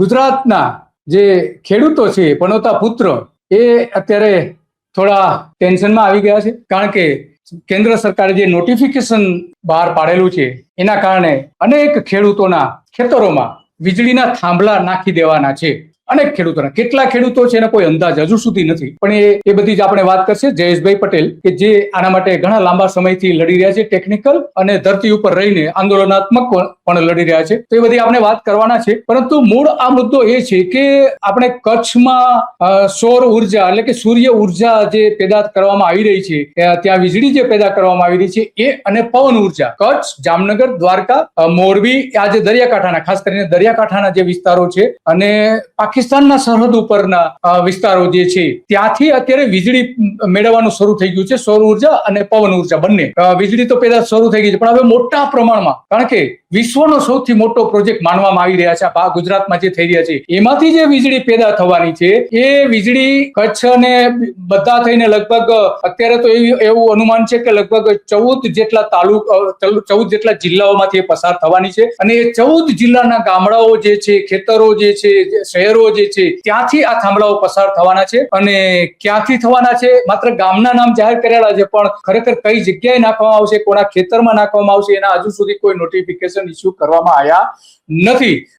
ગુજરાતના જે ખેડૂતો છે, પનોતા પુત્ર, એ અત્યારે થોડા ટેન્શનમાં આવી ગયા છે. કારણ કે કેન્દ્ર સરકારે જે નોટિફિકેશન બહાર પાડેલું છે એના કારણે અનેક ખેડૂતોના ખેતરોમાં વીજળીના થાંભલા નાખી દેવાના છે. અનેક ખેડૂતોના, કેટલા ખેડૂતો છે એનો કોઈ અંદાજ હજુ સુધી નથી. પણ એ બધી જ આપણે વાત કરશે જયેશભાઈ પટેલ, કે જે આના માટે ઘણા લાંબા સમયથી લડી રહ્યા છે, ટેકનિકલ અને ધરતી ઉપર રહીને આંદોલનાત્મક પણ લડી રહ્યા છે. તો એ બધી આપણે વાત કરવાના છે. પરંતુ મૂળ આ મુદ્દો એ છે કે આપણે કચ્છમાં સૌર ઉર્જા એટલે કે સૂર્ય ઉર્જા જે પેદા કરવામાં આવી રહી છે, ત્યાં વીજળી જે પેદા કરવામાં આવી રહી છે એ, અને પવન ઉર્જા કચ્છ, જામનગર, દ્વારકા, મોરબી, આ જે દરિયાકાંઠાના, ખાસ કરીને દરિયાકાંઠાના જે વિસ્તારો છે અને પાકિસ્તાનના સરહદ ઉપરના વિસ્તારો જે છે, ત્યાંથી અત્યારે વીજળી મેળવવાનું શરૂ થઈ ગયું છે. સૌર ઉર્જા અને પવન ઉર્જા બંને વીજળી તો પેદા શરૂ થઈ ગઈ છે, પણ હવે મોટા પ્રમાણમાં, કારણ કે વિશ્વનો સૌથી મોટો પ્રોજેક્ટ માનવામાં આવી રહ્યા છે આ ગુજરાતમાં જે થઈ રહ્યા છે, એમાંથી જે વીજળી પેદા થવાની છે એ વીજળી કચ્છ અને બધા થઈને લગભગ અત્યારે તો એવું અનુમાન છે કે લગભગ 14 જેટલા 14 જેટલા જિલ્લાઓમાંથી પસાર થવાની છે. અને એ 14 જિલ્લાના ગામડાઓ જે છે, ખેતરો જે છે, શહેરો જે છે, ત્યાંથી આ થાંભલાઓ પસાર થવાના છે. અને ક્યાંથી થવાના છે, માત્ર ગામના નામ જાહેર કરેલા છે, પણ ખરેખર કઈ જગ્યાએ નાખવામાં આવશે, કોના ખેતરમાં નાખવામાં આવશે, એના હજુ સુધી કોઈ નોટિફિકેશન ઇસ્યુ કરવામાં આવ્યા નથી.